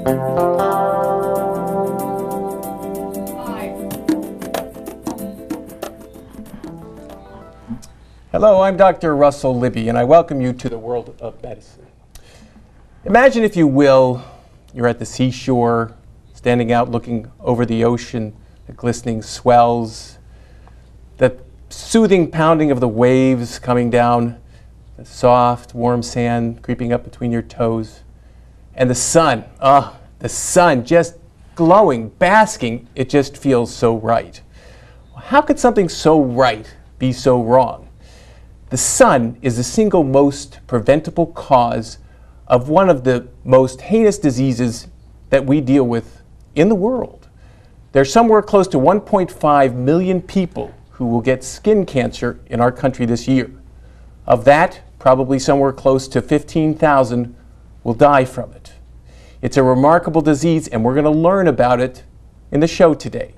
Hello, I'm Dr. Russel Libby, and I welcome you to the world of medicine. Imagine, if you will, you're at the seashore, standing out looking over the ocean, the glistening swells, the soothing pounding of the waves coming down, the soft, warm sand creeping up between your toes, and the sun, the sun just glowing, basking. It just feels so right. How could something so right be so wrong? The sun is the single most preventable cause of one of the most heinous diseases that we deal with in the world. There's somewhere close to 1.5 million people who will get skin cancer in our country this year. Of that, probably somewhere close to 15,000 will die from it. It's a remarkable disease, and we're going to learn about it in the show today.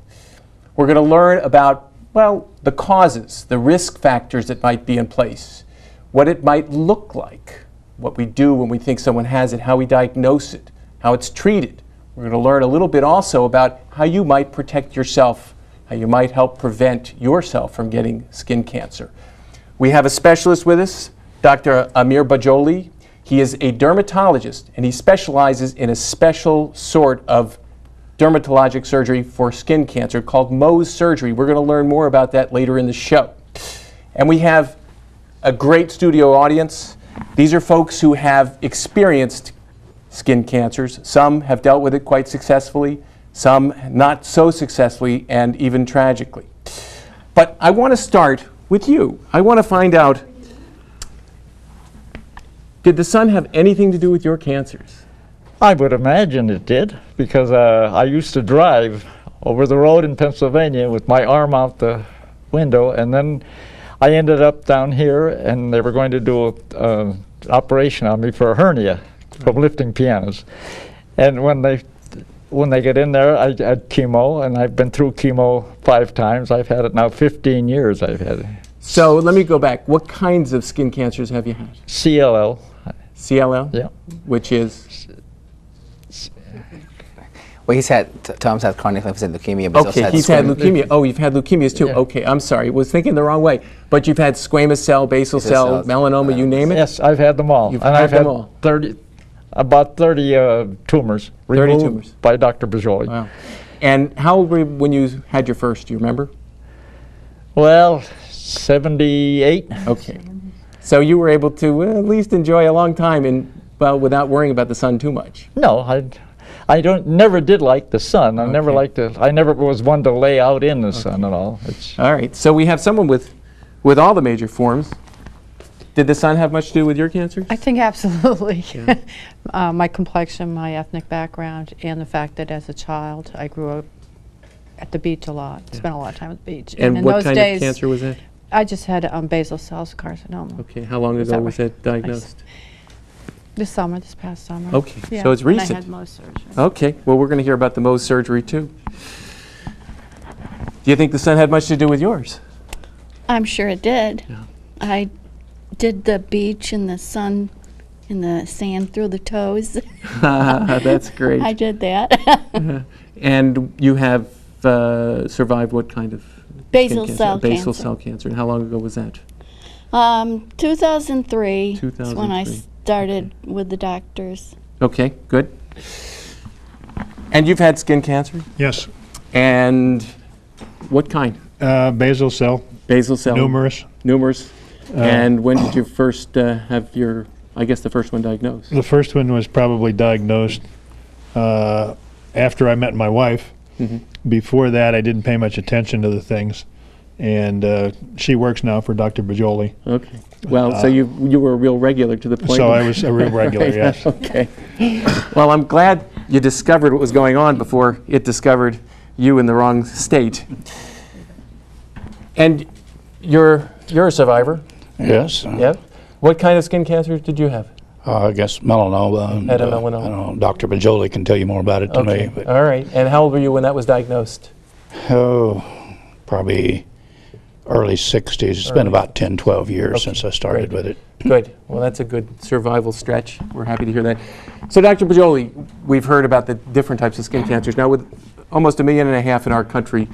We're going to learn about, well, the causes, the risk factors that might be in place, what it might look like, what we do when we think someone has it, how we diagnose it, how it's treated. We're going to learn a little bit also about how you might protect yourself, how you might help prevent yourself from getting skin cancer. We have a specialist with us, Dr. Amir Bajoli. He is a dermatologist, and he specializes in a special sort of dermatologic surgery for skin cancer called Mohs surgery. We're going to learn more about that later in the show. And we have a great studio audience. These are folks who have experienced skin cancers. Some have dealt with it quite successfully, some not so successfully, and even tragically. But I want to start with you. I want to find out, did the sun have anything to do with your cancers? I would imagine it did, because I used to drive over the road in Pennsylvania with my arm out the window, and then I ended up down here, and they were going to do an operation on me for a hernia from lifting pianos. And when they get in there, I had chemo, and I've been through chemo 5 times. I've had it now 15 years I've had it. So let me go back. What kinds of skin cancers have you had? CLL. CLL? Yeah. Which is? Well, Tom's had chronic lymphocytic leukemia, but okay, he's had leukemia. Oh, you've had leukemias too. Yeah. Okay, I'm sorry. Was thinking the wrong way. But you've had squamous cell, basal cell, melanoma, you name it? Yes, I've had them all. You've had them all. About 30 tumors removed by Dr. Bajoli. Wow. And how old were you when you had your first? Do you remember? Well, 78. Okay. So you were able to at least enjoy a long time, well, without worrying about the sun too much. No, I never did like the sun. I never was one to lay out in the sun at all. All right. So we have someone with all the major forms. Did the sun have much to do with your cancer? I think absolutely. Yeah. My complexion, my ethnic background, and the fact that as a child I grew up at the beach a lot. Yeah. Spent a lot of time at the beach. And what kind of cancer was that? I just had basal cell carcinoma. Okay. How long ago was that diagnosed? This past summer. Okay, yeah, so it's recent. I had Mohs surgery. Okay, well, we're going to hear about the Mohs surgery too. Do you think the sun had much to do with yours? I'm sure it did. Yeah. I did the beach and the sun and the sand through the toes. That's great. I did that. And you have survived what kind of basal cell cancer? Basal cell cancer. And how long ago was that? 2003. 2003. Is when I started with the doctors. Okay, good. And you've had skin cancer? Yes. And what kind? Basal cell. Basal cell. Numerous. Numerous. And when did you first have your, I guess, the first one diagnosed? The first one was probably diagnosed after I met my wife. Mm-hmm. Before that, I didn't pay much attention to the things. And she works now for Dr. Bajoli. Okay. Well, so you were a real regular to the point. So I was a real regular, yes. Okay. Well, I'm glad you discovered what was going on before it discovered you in the wrong state. And you're a survivor? Yes. Yeah. What kind of skin cancer did you have? I guess melanoma. Had a melanoma. I don't know. Dr. Bajoli can tell you more about it than me. But all right. And how old were you when that was diagnosed? Oh, probably early 60s. It's been about 10, 12 years since I started with it. Good. Well, that's a good survival stretch. We're happy to hear that. So, Dr. Bajoli, we've heard about the different types of skin cancers. Now, with almost 1.5 million in our country,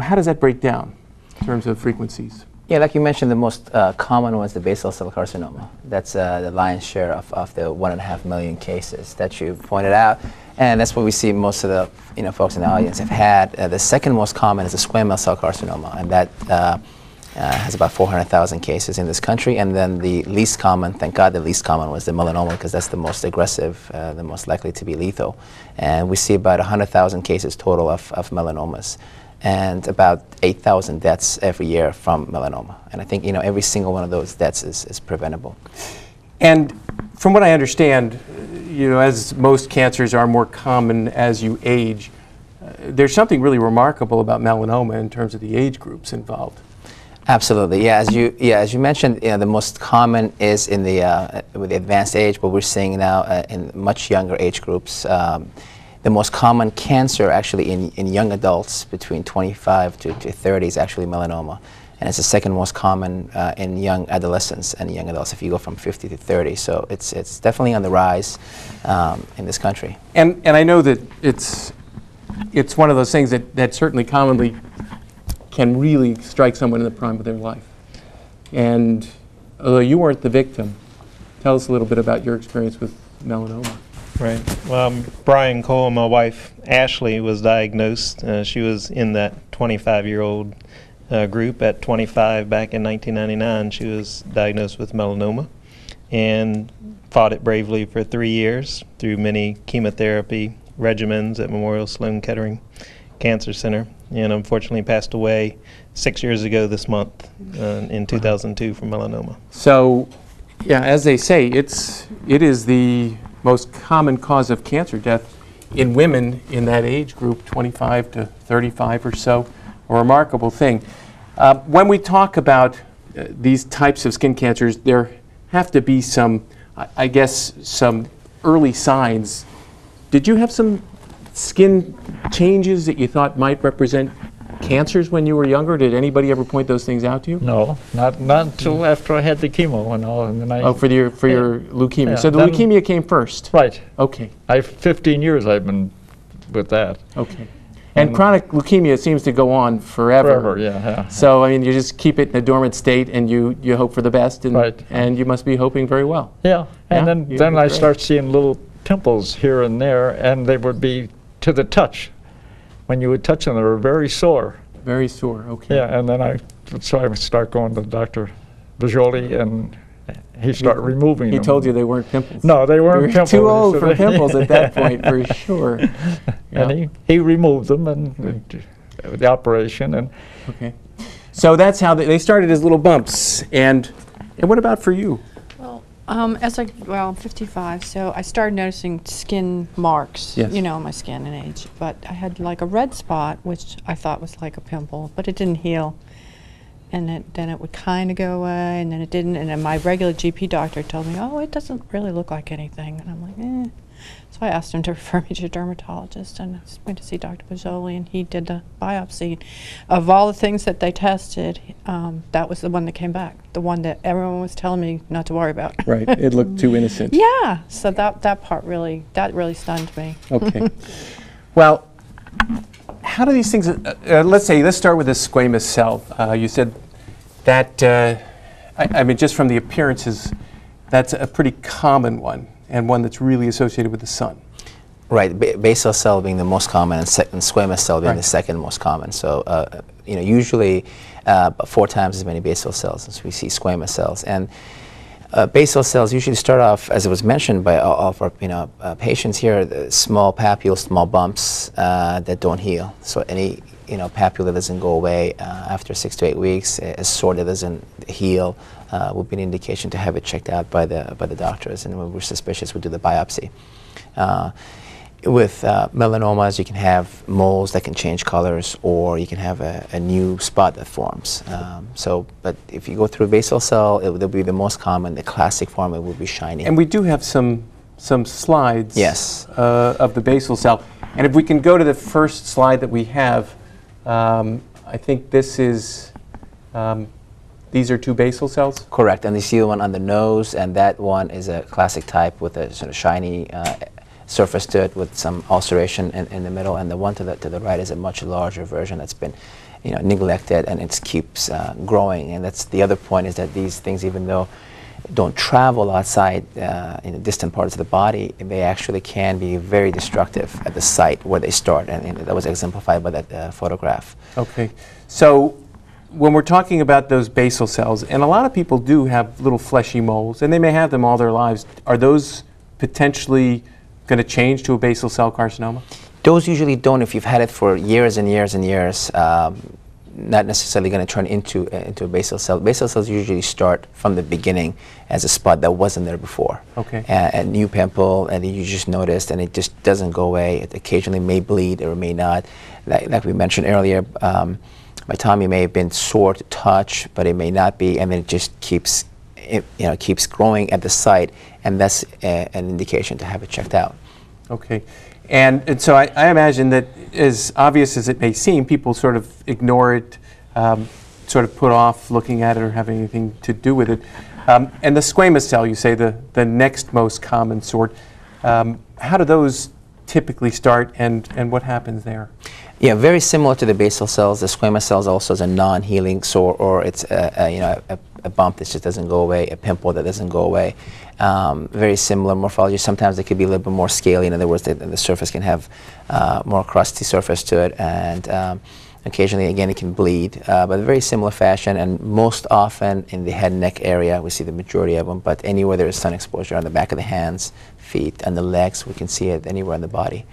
how does that break down in terms of frequencies? Yeah, like you mentioned, the most common was the basal cell carcinoma. That's the lion's share of the 1.5 million cases that you pointed out, and that's what we see most of the folks in the audience have had. The second most common is the squamous cell carcinoma, and that has about 400,000 cases in this country. And then the least common, thank God, the least common was the melanoma, because that's the most aggressive, the most likely to be lethal. And we see about 100,000 cases total of melanomas, and about 8,000 deaths every year from melanoma. And I think every single one of those deaths is preventable. And from what I understand, as most cancers are more common as you age, there's something really remarkable about melanoma in terms of the age groups involved. Absolutely, yeah. As you mentioned, the most common is in the with the advanced age, but we're seeing now in much younger age groups. The most common cancer actually in young adults between 25 to 30 is actually melanoma. And it's the second most common in young adolescents and young adults if you go from 50 to 30. So it's definitely on the rise in this country. And I know that it's one of those things that certainly commonly can really strike someone in the prime of their life. And although you weren't the victim, tell us a little bit about your experience with melanoma. Right. Well, Brian Cole and my wife Ashley was diagnosed. She was in that 25-year-old group at 25 back in 1999. She was diagnosed with melanoma and fought it bravely for 3 years through many chemotherapy regimens at Memorial Sloan Kettering Cancer Center, and unfortunately passed away 6 years ago this month in 2002 from melanoma. So, yeah, as they say, it is the most common cause of cancer death in women in that age group, 25 to 35 or so, a remarkable thing. When we talk about these types of skin cancers, there have to be some early signs. Did you have some skin changes that you thought might represent cancers when you were younger? Did anybody ever point those things out to you? No, not until after I had the chemo and all. And then for your leukemia. Yeah, So the leukemia came first. Right. Okay. 15 years I've been with that. Okay. And chronic leukemia seems to go on forever. Forever, yeah. So I mean, you just keep it in a dormant state, and you hope for the best, and Right. and you must be hoping very well. Yeah, and Yeah, then I great. start seeing little pimples here and there, and they would be to the touch. When you would touch them, they were very sore. Very sore. Okay. Yeah, and then I would start going to Dr. Bajoli, and he started removing them. He told you they weren't pimples. No, they weren't You were pimples. too old So for they- pimples at that point, for sure. Yeah. And he removed them and the operation, and Okay. So that's how they started as little bumps. And what about for you? Well, I'm 55, so I started noticing skin marks, Yes. on my skin and age. But I had like a red spot, which I thought was like a pimple, but it didn't heal. And then it would kind of go away, and then it didn't. And then my regular GP doctor told me, oh, it doesn't really look like anything. And I'm like, eh. So I asked him to refer me to a dermatologist, and I went to see Dr. Bajoli, and he did the biopsy. Of all the things that they tested, that was the one that came back, the one that everyone was telling me not to worry about. Right. It looked too innocent. Yeah. So that part really stunned me. Okay. Well, how do these things, let's start with the squamous cell. You said that, I mean, just from the appearances, that's a pretty common one, and one that's really associated with the sun. Right, basal cell being the most common, and squamous cell being Right. the second most common. So, usually 4 times as many basal cells as we see squamous cells. And basal cells usually start off, as it was mentioned by all of our patients here, the small papules, small bumps that don't heal. So any papule that doesn't go away after 6 to 8 weeks, a sore that doesn't heal, would be an indication to have it checked out by the doctors. And when we're suspicious, we do the biopsy. With melanomas, you can have moles that can change colors, or you can have a new spot that forms. But if you go through basal cell, it will be the most common. The classic form, it will be shiny. And we do have some slides Yes. Of the basal cell. And if we can go to the first slide that we have, I think this is these are two basal cells? Correct, and you see the one on the nose, and that one is a classic type with a sort of shiny surface to it with some ulceration in the middle, and the one to the right is a much larger version that's been neglected, and it keeps growing. And that's the other point, is that these things, even though don't travel outside in distant parts of the body, they actually can be very destructive at the site where they start, and that was exemplified by that photograph. Okay, so when we're talking about those basal cells, and a lot of people do have little fleshy moles, and they may have them all their lives, are those potentially going to change to a basal cell carcinoma? Those usually don't. If you've had it for years and years and years, not necessarily going to turn into a basal cell. Basal cells usually start from the beginning as a spot that wasn't there before. Okay. A new pimple, and you just noticed, and it just doesn't go away. It occasionally may bleed or may not. Like we mentioned earlier, by time it may have been sore to touch, but it may not be, and then it just keeps growing at the site, and that's an indication to have it checked out. Okay. And so I imagine that, as obvious as it may seem, people sort of ignore it, sort of put off looking at it or having anything to do with it. And the squamous cell, you say, the next most common sort, how do those typically start, and what happens there? Yeah, very similar to the basal cells. The squamous cells also is a non-healing sore, or it's a bump that just doesn't go away, a pimple that doesn't go away. Very similar morphology. Sometimes it could be a little bit more scaly. In other words, the surface can have more crusty surface to it, and occasionally, again, it can bleed. But very similar fashion, and most often in the head and neck area, we see the majority of them. But anywhere there is sun exposure, on the back of the hands, feet, and the legs, we can see it anywhere in the body.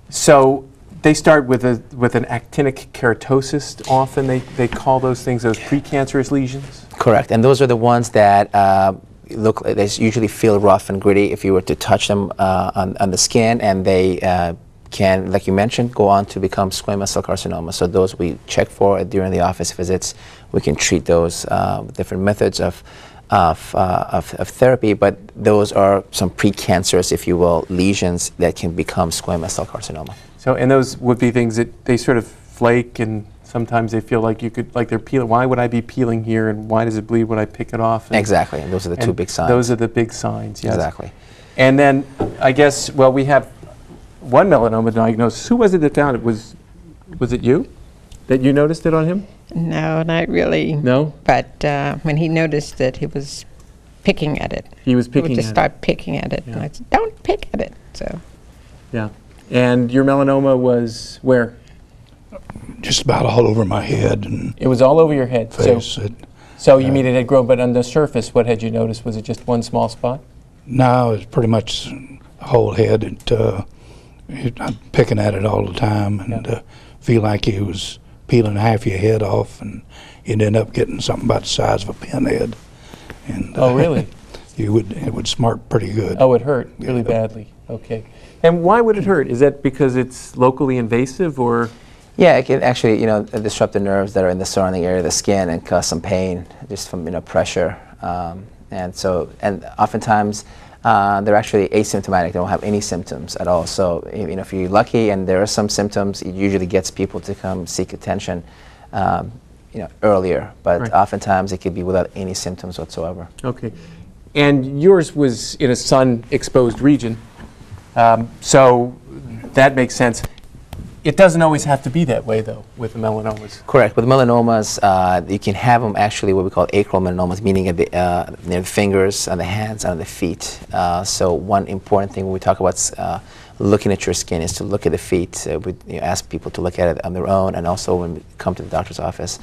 So they start with an actinic keratosis. Often they call those things those precancerous lesions. Correct, and those are the ones that they usually feel rough and gritty if you were to touch them on the skin, and they can, like you mentioned, go on to become squamous cell carcinoma. So those we check for during the office visits. We can treat those with different methods of therapy, but those are some precancerous, if you will, lesions that can become squamous cell carcinoma. So, and those would be things that they sort of flake, and sometimes they feel like they're peeling. Why would I be peeling here, and why does it bleed when I pick it off? And exactly, and those are the two big signs. Those are the big signs, yes. Exactly. And then, I guess, well, we have one melanoma diagnosis. Who was it that found it? Was it you? That you noticed it on him? No, not really. No? But when he noticed it, he was picking at it. He was picking at it. He would just start picking at it. Yeah. And I said, don't pick at it. So. Yeah. And your melanoma was where? Just about all over my head and It was all over your head. face. So you mean it had grown, but on the surface, what had you noticed? Was it just one small spot? No, it's pretty much the whole head. I'm picking at it all the time, and feel like he was peeling half your head off, and you'd end up getting something about the size of a pinhead. And Oh, really? it would smart pretty good. Oh, it hurt really badly. Okay. And why would it hurt? Is that because it's locally invasive, or? Yeah, it can actually, disrupt the nerves that are in the surrounding area of the skin and cause some pain just from, pressure. And oftentimes they're actually asymptomatic. They don't have any symptoms at all. So, if you're lucky and there are some symptoms, it usually gets people to come seek attention, earlier. But Right. Oftentimes it could be without any symptoms whatsoever. Okay. And yours was in a sun-exposed region, so that makes sense. It doesn't always have to be that way, though, with the melanomas. Correct. With melanomas, you can have them actually what we call acral melanomas, meaning at near the fingers, on the hands, on the feet. So one important thing when we talk about looking at your skin is to look at the feet. We ask people to look at it on their own, and also when we come to the doctor's office,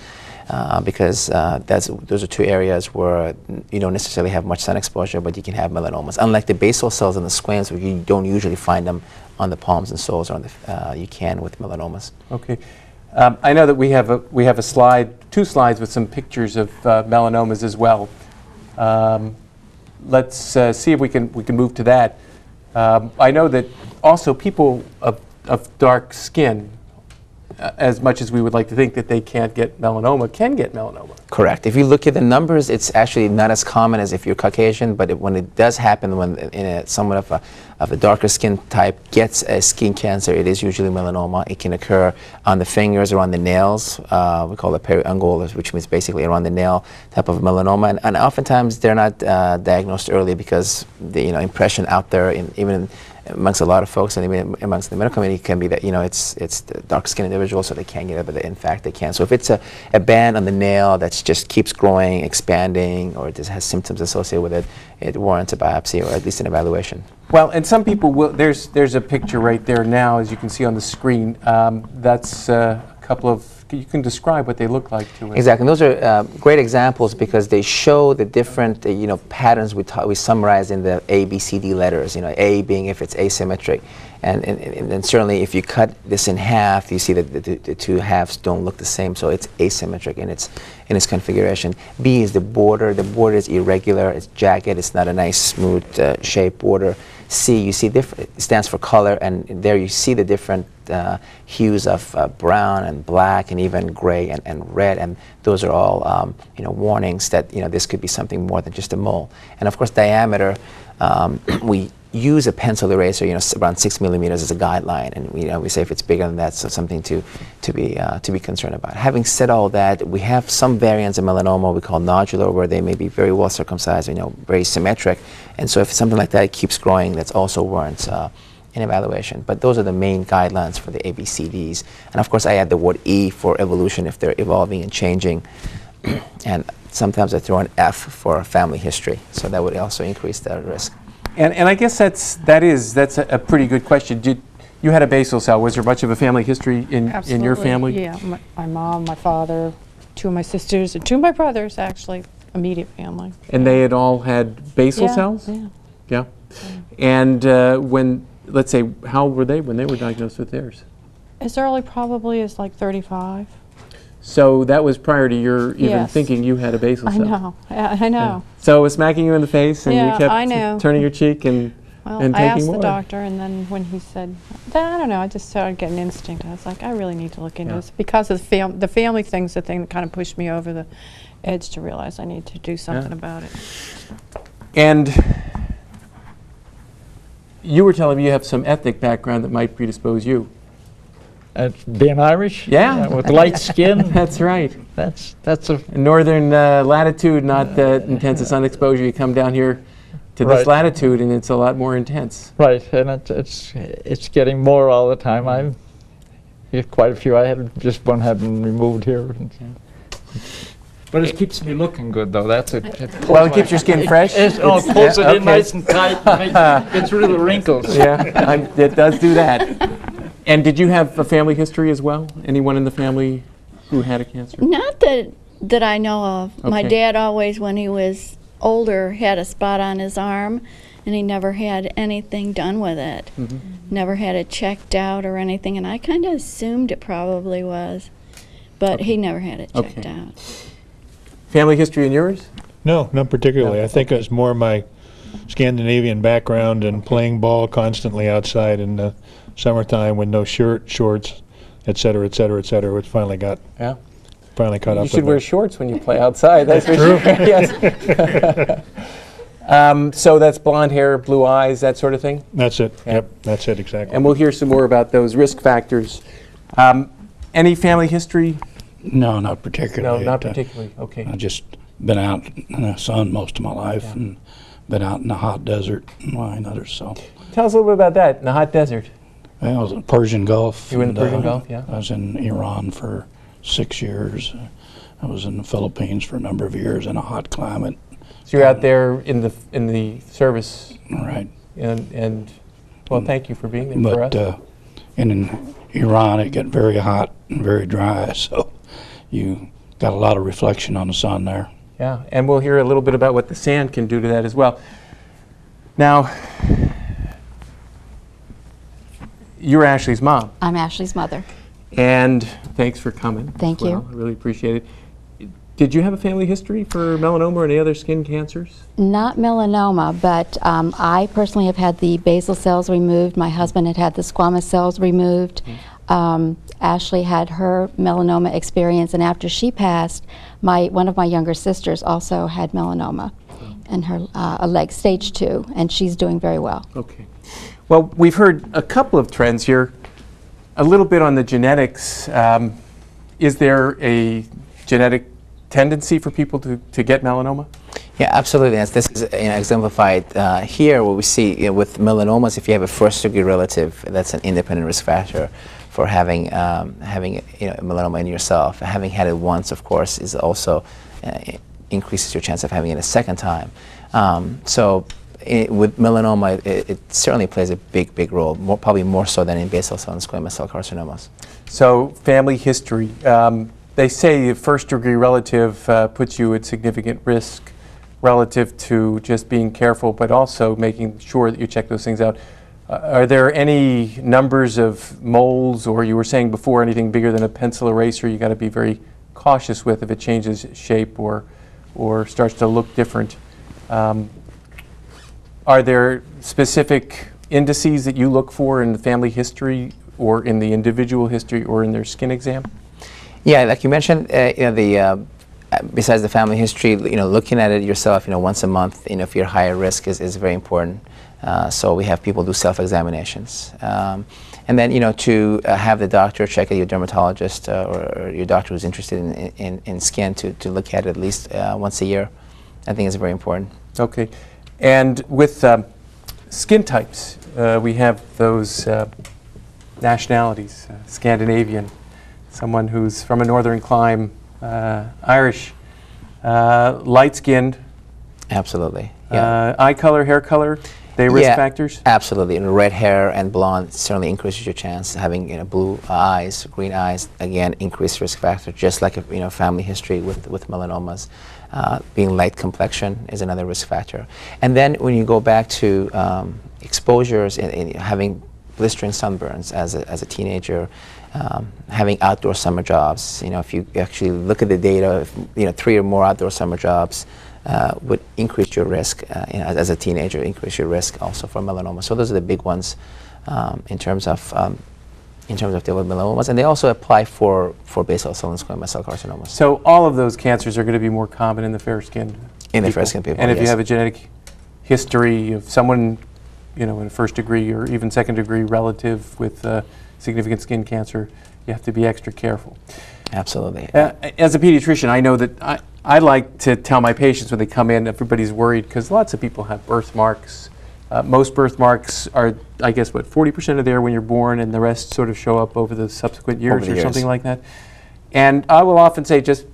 because those are two areas where you don't necessarily have much sun exposure, but you can have melanomas. Unlike the basal cells and the squams, where you don't usually find them on the palms and soles, or on the you can with melanomas. Okay. I know that we have a slide, two slides with some pictures of melanomas as well. Let's see if we can move to that. I know that also people of dark skin as much as we would like to think that they can't get melanoma, can get melanoma. Correct. If you look at the numbers, it's actually not as common as if you're Caucasian, but when it does happen, when someone of a darker skin type gets a skin cancer, it is usually melanoma. It can occur on the fingers or on the nails. We call it periungual, which means basically around the nail type of melanoma. And oftentimes they're not diagnosed early because the impression out there, even amongst a lot of folks and even amongst the medical community, can be that it's the dark skinned individual, so they can't get it, but in fact they can. So if it's a band on the nail that just keeps growing, expanding, or it just has symptoms associated with it, it warrants a biopsy or at least an evaluation. Well, and some people will. There's a picture right there now, as you can see on the screen. That's a couple of. You can describe what they look like to us. Exactly. And those are great examples because they show the different patterns we summarize in the A, B, C, D letters. A being if it's asymmetric, and certainly if you cut this in half, you see that the two halves don't look the same. So it's asymmetric in its configuration. B is the border. The border is irregular. It's jagged. It's not a nice smooth shaped border. C, you see different. It stands for color, and there you see the different hues of brown and black and even gray and red, and those are all warnings that this could be something more than just a mole. And of course, diameter, we use a pencil eraser, around 6 millimeters as a guideline, and we say if it's bigger than that, so something to be concerned about. Having said all that, we have some variants of melanoma we call nodular, where they may be very well circumcised, very symmetric, and so if something like that keeps growing, that's also warrants an evaluation. But those are the main guidelines for the ABCDs, and of course I add the word E for evolution if they're evolving and changing, and sometimes I throw an F for family history, so that would also increase the risk. And I guess that's a pretty good question. You had a basal cell. Was there much of a family history in your family? Yeah, my mom, my father, 2 of my sisters, and 2 of my brothers, actually, immediate family. And they had all had basal cells? Yeah. Yeah. And let's say, how old were they when they were diagnosed with theirs? As early probably as like 35. So that was prior to your even Yes. thinking you had a basal cell. I know. I know. Yeah. So it was smacking you in the face, and Yeah, you kept I know. turning your cheek and Well, and I taking asked more. the doctor, and then when he said, I don't know, I just started getting instinct. I was like, I really need to look into this. Because of the family thing's the thing that kind of pushed me over the edge to realize I need to do something about it. And you were telling me you have some ethnic background that might predispose you. Being Irish? Yeah. With light skin? That's right. That's a... Northern latitude, not the intense sun exposure. You come down here to this latitude, and it's a lot more intense. Right, and it's getting more all the time. I get quite a few. I had just one had been removed here. But it keeps me looking good, though. That's it. Well, it keeps your skin fresh. It pulls it in nice and tight. Gets rid of the wrinkles. Yeah, it does do that. And did you have a family history as well? Anyone in the family who had a cancer? Not that I know of. My Okay. dad always, when he was older, had a spot on his arm, and he never had anything done with it. Mm-hmm. Never had it checked out or anything, and I kind of assumed it probably was, but he never had it checked out. Family history in yours? No, not particularly. No, I think it was more my Scandinavian background and playing ball constantly outside in the summertime with no shirt, shorts, et cetera, et cetera, et cetera, which finally caught up You with should me. wear shorts when you play outside. That's for sure. Yes. So that's blonde hair, blue eyes, that sort of thing? That's it. Yeah. Yep, that's it exactly. And we'll hear some more about those risk factors. Any family history? No, not particularly. No, not particularly. Okay. I've just been out in the sun most of my life and been out in the hot desert and others. So Tell us a little bit about that in the hot desert. I was in the Persian Gulf. You were in the and, Persian Gulf, yeah. I was in Iran for 6 years. I was in the Philippines for a number of years in a hot climate. So you're out there in the service, Right. and well, thank you for being there for us. But in Iran, it got very hot and very dry, so you got a lot of reflection on the sun there. Yeah, and we'll hear a little bit about what the sand can do to that as well. Now, you're Ashley's mom, I'm Ashley's mother. and thanks for coming. Thank you. I really appreciate it. Did you have a family history for melanoma or any other skin cancers? Not melanoma, but I personally have had the basal cells removed. My husband had had the squamous cells removed. Ashley had her melanoma experience, and after she passed, one of my younger sisters also had melanoma in her leg, stage 2, and she's doing very well. Okay. Well, we've heard a couple of trends here. A little bit on the genetics. Is there a genetic tendency for people to get melanoma? Yeah, absolutely. As this is exemplified here, what we see with melanomas, if you have a first-degree relative, that's an independent risk factor for having melanoma in yourself. Having had it once, of course, is also increases your chance of having it a second time. With melanoma, it certainly plays a big role, probably more so than in basal cell and squamous cell carcinomas. So, family history. They say a first-degree relative puts you at significant risk relative to just being careful, but also making sure that you check those things out. Are there any numbers of moles, or you were saying before, anything bigger than a pencil eraser you got to be very cautious with if it changes shape or starts to look different? Are there specific indices that you look for in the family history or in the individual history or in their skin exam? Yeah, like you mentioned, besides the family history, looking at it yourself, once a month, if you're higher risk is very important. So we have people do self-examinations. And then, to have the doctor check at your dermatologist or your doctor who's interested in skin to look at it at least once a year, I think is very important. Okay. And with skin types, we have those nationalities, Scandinavian, someone who's from a northern clime, Irish, light-skinned. Absolutely. Yeah. Eye color, hair color, they risk factors? Absolutely. And red hair and blonde certainly increases your chance. Having blue eyes, green eyes, again, increased risk factor, just like family history with melanomas. Being light complexion is another risk factor. And then when you go back to exposures and having blistering sunburns as a teenager, having outdoor summer jobs, if you actually look at the data, 3 or more outdoor summer jobs would increase your risk as a teenager, increase your risk also for melanoma. So those are the big ones in terms of dealing with melanomas, and they also apply for basal cell and squamous cell carcinomas. So all of those cancers are going to be more common in the fair-skinned people. In the fair-skinned people, and if yes. you have a genetic history of someone, in a first-degree or even second-degree relative with significant skin cancer, you have to be extra careful. Absolutely. As a pediatrician, I know that I like to tell my patients when they come in, everybody's worried because lots of people have birthmarks. Most birthmarks are, I guess, 40% are there when you're born, and the rest sort of show up over the subsequent years or something like that. And I will often say, just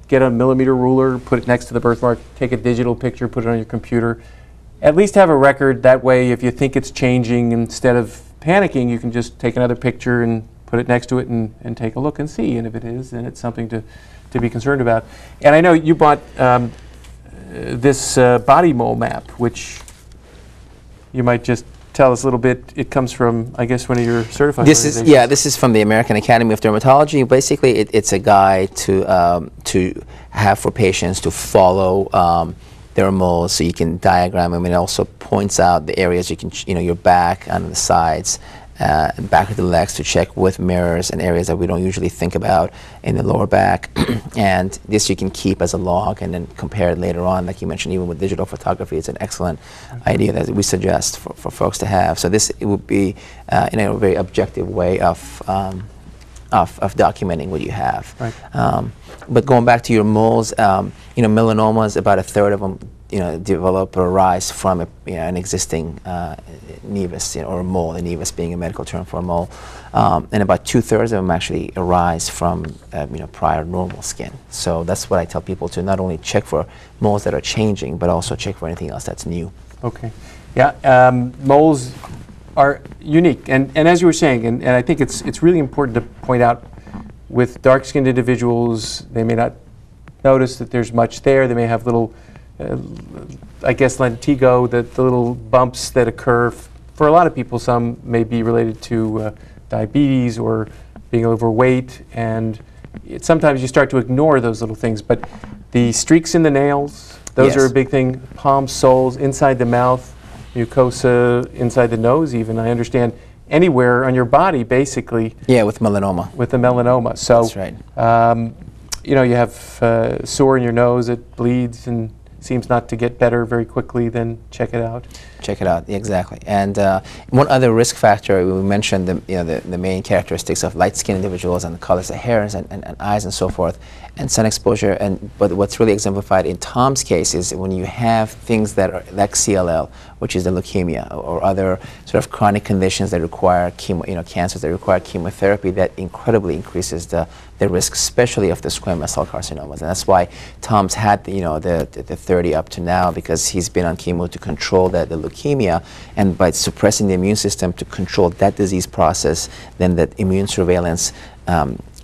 get a millimeter ruler, put it next to the birthmark, take a digital picture, put it on your computer. At least have a record. That way, if you think it's changing, instead of panicking, you can just take another picture and put it next to it and take a look and see. And if it is, then it's something to be concerned about. And I know you bought this body mole map, which you might just tell us a little bit. It comes from, I guess, one of your certified organizations. This is from the American Academy of Dermatology. Basically, it's a guide to have for patients to follow their moles, so you can diagram them. And it also points out the areas you can, your back and the sides, back of the legs to check with mirrors and areas that we don't usually think about in the lower back. And this you can keep as a log and then compare it later on. Like you mentioned, even with digital photography, it's an excellent idea that we suggest for folks to have. So this would be in a very objective way of documenting what you have. Right. But going back to your moles, melanomas, about a third of them develop or arise from an existing nevus, or a mole, a nevus being a medical term for a mole. And about 2/3 of them actually arise from prior normal skin. So that's what I tell people to not only check for moles that are changing, but also check for anything else that's new. Okay. Yeah, moles are unique. And as you were saying, and I think it's really important to point out, with dark-skinned individuals, they may not notice that there's much there. They may have little, I guess, lentigo, the little bumps that occur. For a lot of people, some may be related to diabetes or being overweight, and sometimes you start to ignore those little things. But the streaks in the nails, those are a big thing. Palm soles, inside the mouth, mucosa, inside the nose even, I understand, anywhere on your body, basically. Yeah, with melanoma. With the melanoma. So, that's right. you know, you have sore in your nose, it bleeds and seems not to get better very quickly, then check it out. Check it out, exactly. And one other risk factor, we mentioned the main characteristics of light-skinned individuals and the colors of hairs and eyes and so forth, and sun exposure. But what's really exemplified in Tom's case is when you have things that are like CLL, which is the leukemia, or other sort of chronic conditions that require cancers that require chemotherapy, that incredibly increases the risk, especially of the squamous cell carcinomas. And that's why Tom's had the 30 up to now, because he's been on chemo to control the leukemia, and by suppressing the immune system to control that disease process, then that immune surveillance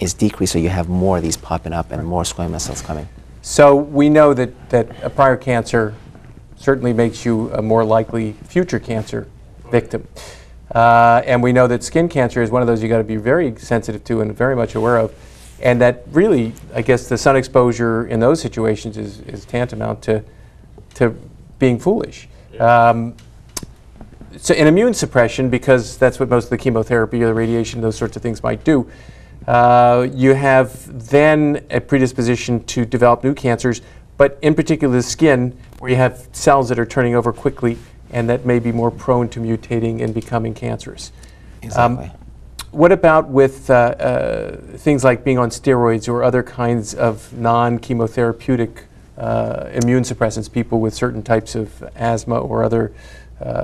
is decreased, so you have more of these popping up and more squamous cells coming. So we know that a prior cancer certainly makes you a more likely future cancer victim. And we know that skin cancer is one of those you got to be very sensitive to and very much aware of. And that really, I guess, the sun exposure in those situations is tantamount to being foolish. So in immune suppression, because that's what most of the chemotherapy or the radiation, those sorts of things might do, you have then a predisposition to develop new cancers, but in particular the skin, where you have cells that are turning over quickly and that may be more prone to mutating and becoming cancerous. Exactly. What about with things like being on steroids or other kinds of non-chemotherapeutic immune suppressants? People with certain types of asthma or other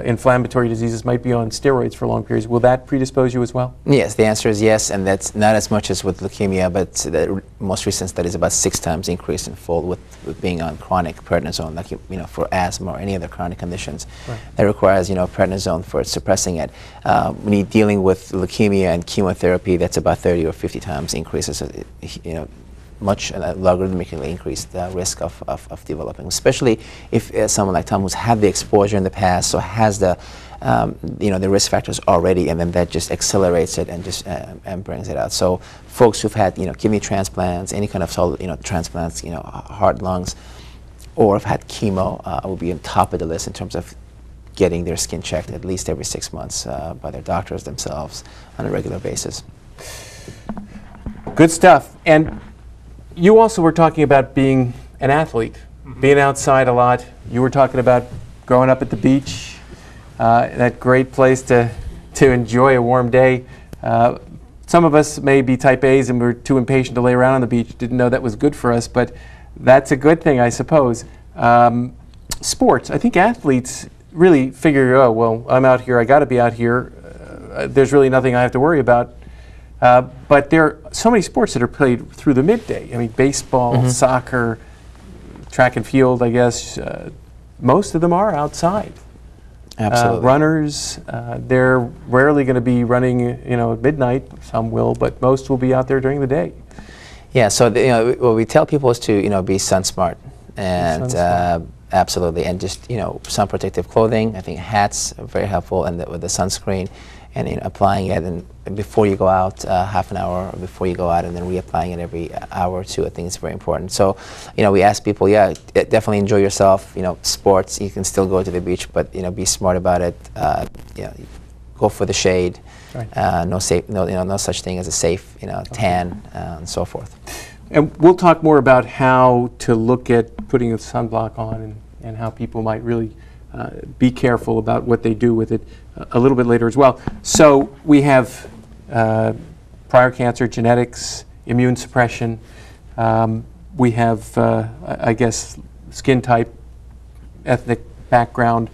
inflammatory diseases might be on steroids for long periods. Will that predispose you as well? Yes, the answer is yes, and that's not as much as with leukemia, but the most recent study is about 6 times increase in fold with being on chronic prednisone, like for asthma or any other chronic conditions that requires prednisone for suppressing it. When you're dealing with leukemia and chemotherapy, that's about 30 or 50 times increases. Much logarithmically increased risk of developing, especially if someone like Tom, who's had the exposure in the past, so has the the risk factors already, and then that just accelerates it and just and brings it out. So folks who've had kidney transplants, any kind of solid transplants, heart, lungs, or have had chemo, will be on top of the list in terms of getting their skin checked at least every 6 months by their doctors themselves on a regular basis. Good stuff. And you also were talking about being an athlete, being outside a lot. You were talking about growing up at the beach, that great place to enjoy a warm day. Some of us may be type A's and we're too impatient to lay around on the beach, didn't know that was good for us, but that's a good thing, I suppose. Sports, I think athletes really figure, oh, well, I'm out here, I got to be out here. There's really nothing I have to worry about. But there are so many sports that are played through the midday. I mean, baseball, soccer, track and field, I guess. Most of them are outside. Absolutely. Runners, they're rarely going to be running, at midnight. Some will, but most will be out there during the day. Yeah, so what we tell people is to be sun smart, and absolutely, and just sun protective clothing. I think hats are very helpful, and with the sunscreen, and applying it, and before you go out, half an hour before you go out, and then reapplying it every hour or two. I think it's very important. So, we ask people, definitely enjoy yourself. Sports, you can still go to the beach, but be smart about it. Go for the shade. Right. No such thing as a safe, tan, and so forth. And we'll talk more about how to look at putting a sunblock on and how people might really be careful about what they do with it a little bit later as well. So we have prior cancer, genetics, immune suppression. We have, I guess, skin type, ethnic background,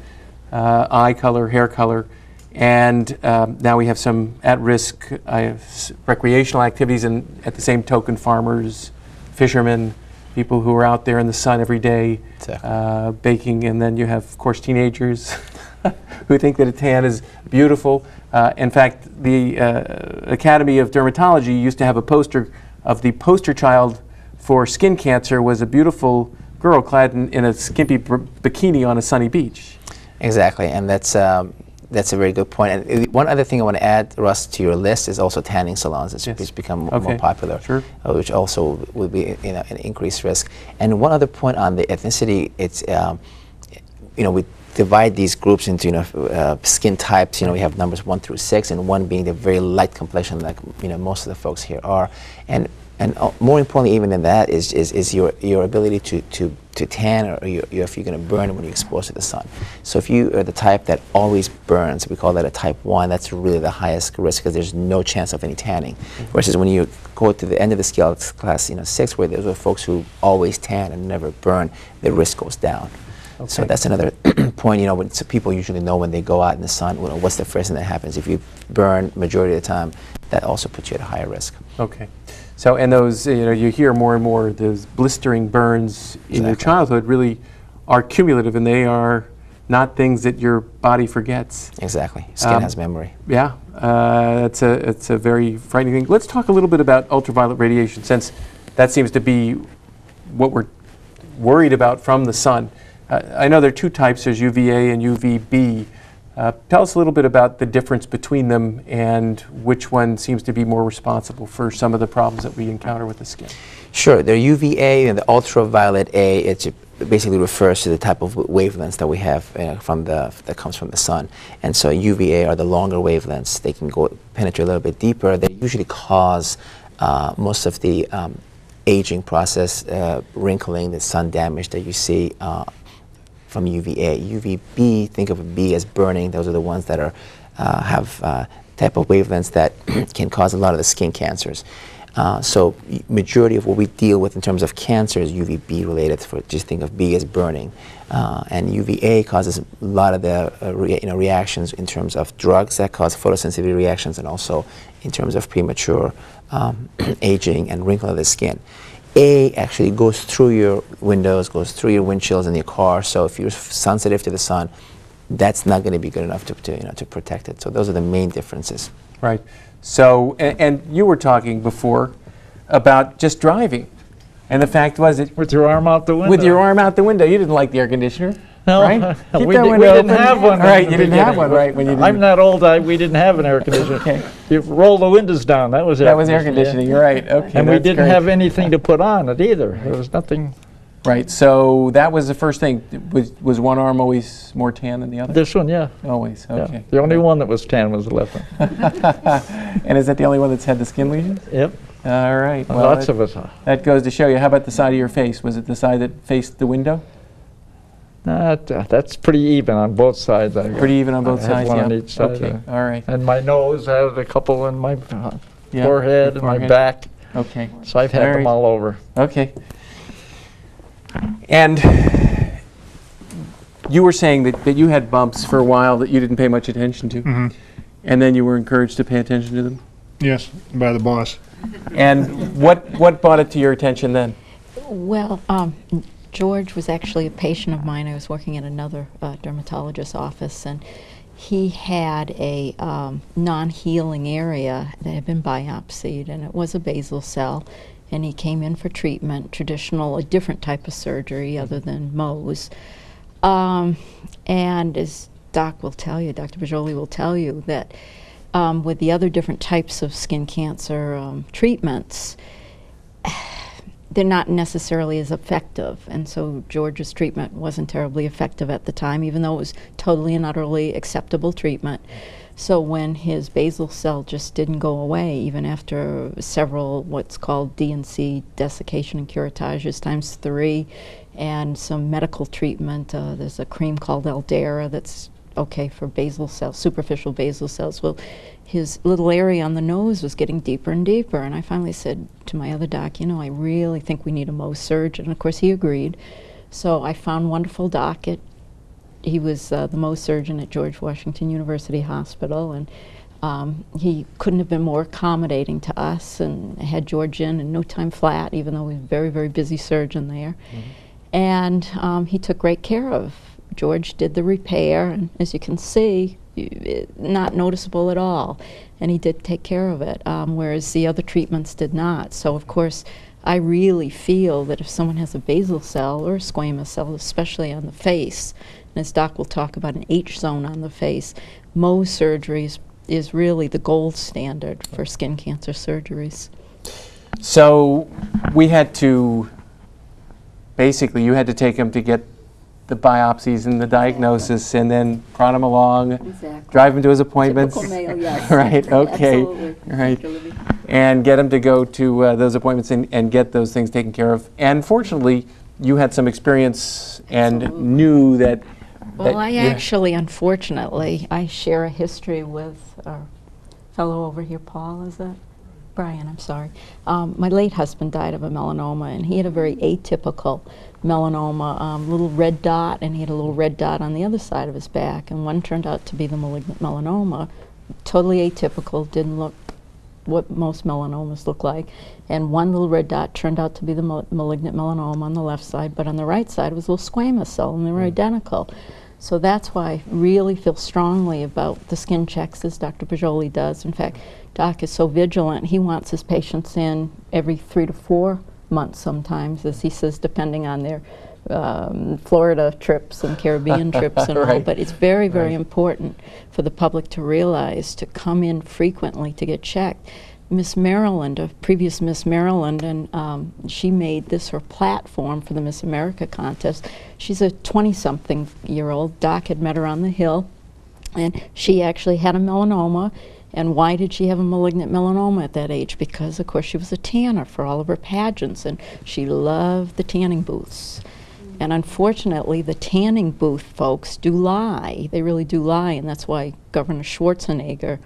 eye color, hair color, and now we have some at-risk recreational activities, and at the same token, farmers, fishermen, people who are out there in the sun every day, baking, and then you have, of course, teenagers who think that a tan is beautiful. In fact, the Academy of Dermatology used to have a poster of the poster child for skin cancer was a beautiful girl clad in a skimpy bikini on a sunny beach. Exactly, and that's a very good point. And one other thing I want to add, Russ, to your list is also tanning salons. It's become more popular, which also will be an increased risk. And one other point on the ethnicity, it's we divide these groups into skin types. We have numbers 1 through 6, and 1 being the very light complexion, like most of the folks here are, and more importantly even than that is your ability to tan, or if you're going to burn when you're exposed to the sun. So if you are the type that always burns, we call that a type 1. That's really the highest risk because there's no chance of any tanning. Versus when you go to the end of the scale, class 6, where those are folks who always tan and never burn, the risk goes down. Okay. So that's another point. So people usually know when they go out in the sun, what's the first thing that happens. If you burn majority of the time, that also puts you at a higher risk. Okay. So, and those, you hear more and more, those blistering burns in your childhood really are cumulative, and they are not things that your body forgets. Exactly. Skin has memory. Yeah. It's a very frightening thing. Let's talk a little bit about ultraviolet radiation, since that seems to be what we're worried about from the sun. I know there are 2 types. There's UVA and UVB. Tell us a little bit about the difference between them and which one seems to be more responsible for some of the problems that we encounter with the skin. Sure. The UVA and the ultraviolet A, it basically refers to the type of wavelengths that we have that comes from the sun. And so UVA are the longer wavelengths. They can penetrate a little bit deeper. They usually cause most of the aging process, wrinkling, the sun damage that you see from UVA. UVB, think of a B as burning. Those are the ones that have type of wavelengths that can cause a lot of the skin cancers. So majority of what we deal with in terms of cancer is UVB related. Just think of B as burning, and UVA causes a lot of the reactions in terms of drugs that cause photosensitivity reactions, and also in terms of premature aging and wrinkling of the skin. A actually goes through your windows, goes through your windshields in your car. So if you're sensitive to the sun, that's not going to be good enough to protect it. So those are the main differences. Right. So, and you were talking before about just driving, and the fact was that with your arm out the window. With your arm out the window, you didn't like the air conditioner. No, right? we didn't have one. Right, you didn't have one, right? When you I'm not old. We didn't have an air conditioner. Okay. You roll the windows down. That was air conditioning. You're right. Okay. And we didn't have anything to put on it either. There was nothing. Right. So that was the first thing. Was one arm always more tan than the other? This one, yeah. Always. Okay. Yeah. The only one that was tan was the left one. And is that the only one that's had the skin lesions? Yep. All right. Well, lots of us. That goes to show you. How about the side of your face? Was it the side that faced the window? That's pretty even on both sides. Pretty even on both sides, one yeah. on each side. Okay, all right. And my nose, I had a couple in my forehead and my back. Okay. So I've had them all over. Okay. And you were saying that you had bumps for a while that you didn't pay much attention to, and then you were encouraged to pay attention to them? Yes, by the boss. And what brought it to your attention then? Well, George was actually a patient of mine. I was working in another dermatologist's office, and he had a non-healing area that had been biopsied, and it was a basal cell. And he came in for treatment, a different type of surgery other than Mohs. And as Doc will tell you, Dr. Bajoli will tell you that with the other different types of skin cancer treatments, they're not necessarily as effective. And so George's treatment wasn't terribly effective at the time, even though it was totally and utterly acceptable treatment. So when his basal cell just didn't go away, even after several what's called D&C, desiccation and curatages ×3, and some medical treatment, there's a cream called Aldera that's okay for basal cells, superficial basal cells. Well, his little area on the nose was getting deeper and deeper, and I finally said to my other doc, I really think we need a Mohs surgeon. And of course he agreed. So I found wonderful doc. He was the Mohs surgeon at George Washington University Hospital, and he couldn't have been more accommodating to us, and had George in no time flat, even though he was a very, very busy surgeon there. And he took great care of George, did the repair, and as you can see, not noticeable at all. And he did take care of it, whereas the other treatments did not. So of course, I really feel that if someone has a basal cell or a squamous cell, especially on the face, and as Doc will talk about an H zone on the face, Mohs surgery is really the gold standard for skin cancer surgeries. So we had to, basically you had to take him to get the biopsies and the diagnosis, and then prod him along, Exactly. drive him to his appointments. Typical male, yes. Right, okay. Absolutely. Right. Thank you, Libby. And get him to go to those appointments and get those things taken care of. And fortunately, you had some experience and Absolutely. knew that. Well, I you- actually, unfortunately, I share a history with our fellow over here, Paul, is it? Brian, I'm sorry. My late husband died of a melanoma, and he had a very atypical melanoma, little red dot, and he had a little red dot on the other side of his back, and one turned out to be the malignant melanoma. Totally atypical, didn't look what most melanomas look like, and one little red dot turned out to be the malignant melanoma on the left side, but on the right side was a little squamous cell, and they were identical. So that's why I really feel strongly about the skin checks, as Dr. Bajoli does. In fact, Doc is so vigilant, he wants his patients in every 3 to 4 months sometimes, as he says, depending on their Florida trips and Caribbean trips and all. Right. But it's very, very Right. important for the public to realize to come in frequently to get checked. Miss Maryland, a previous Miss Maryland, and she made this her platform for the Miss America contest. She's a 20-something-year-old. Doc had met her on the Hill, and she actually had a melanoma. And why did she have a malignant melanoma at that age? Because, of course, she was a tanner for all of her pageants, and she loved the tanning booths. And unfortunately, the tanning booth folks do lie. They really do lie, and that's why Governor Schwarzenegger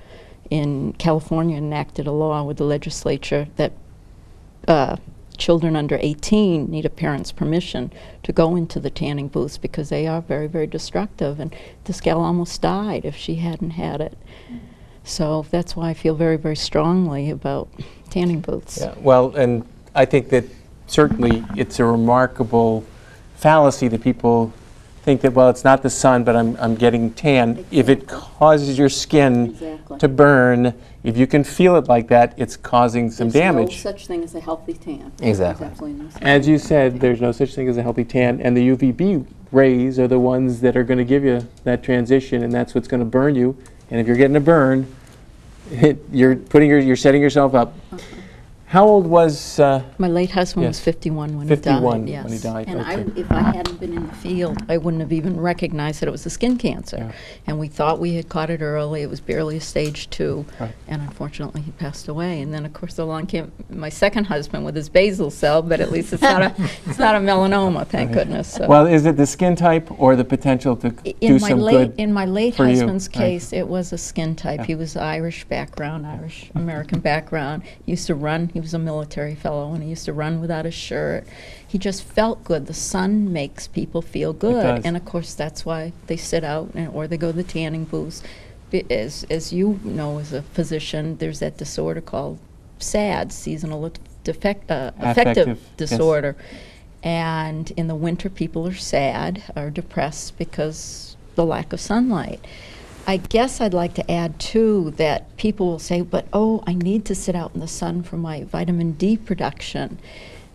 in California enacted a law with the legislature that children under 18 need a parent's permission to go into the tanning booths, because they are very, very destructive. And this gal almost died if she hadn't had it. So that's why I feel very, very strongly about tanning booths. Yeah, well, and I think that certainly it's a remarkable fallacy that people think that, well, it's not the sun, but I'm getting tan. Exactly. If it causes your skin Exactly. to burn, if you can feel it like that, it's causing some There's damage. no such thing as a healthy tan. Exactly. There's absolutely no such As thing you as a said, healthy there's no such thing as a healthy tan, and the UVB rays are the ones that are going to give you that transition, and that's what's going to burn you. And if you're getting a burn, you're setting yourself up. How old was? My late husband was Yes. 51 when 51 he died. Yes. when he died, And okay. if I hadn't been in the field, I wouldn't have even recognized that it was a skin cancer. Yeah. And we thought we had caught it early. It was barely a stage 2, Right. and unfortunately he passed away. And then of course along came my second husband with his basal cell, but at least it's not a melanoma, thank goodness. So. Well, is it the skin type or the potential to do some good? In my late for you? husband's Right. case, it was a skin type. Yeah. He was Irish background, Irish American background. He used to run. He was a military fellow, and he used to run without a shirt. He just felt good. The sun makes people feel good, does. and of course that's why they sit out or they go to the tanning booths. As you know, as a physician, there's that disorder called SAD, seasonal affective Affective, disorder. And in the winter, people are sad or depressed because the lack of sunlight. I guess I'd like to add, too, that people will say, but, oh, I need to sit out in the sun for my vitamin D production.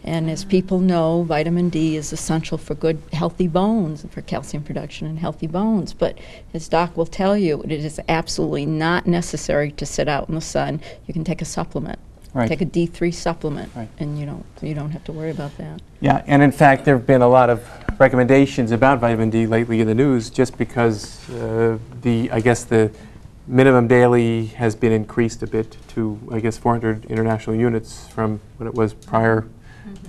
And as people know, vitamin D is essential for good, healthy bones, for calcium production and healthy bones. But as Doc will tell you, it is absolutely not necessary to sit out in the sun. You can take a supplement. Right. Take a D3 supplement, Right. and you don't have to worry about that. Yeah, and in fact, there have been a lot of recommendations about vitamin D lately in the news, just because I guess the minimum daily has been increased a bit to, I guess, 400 international units from what it was prior,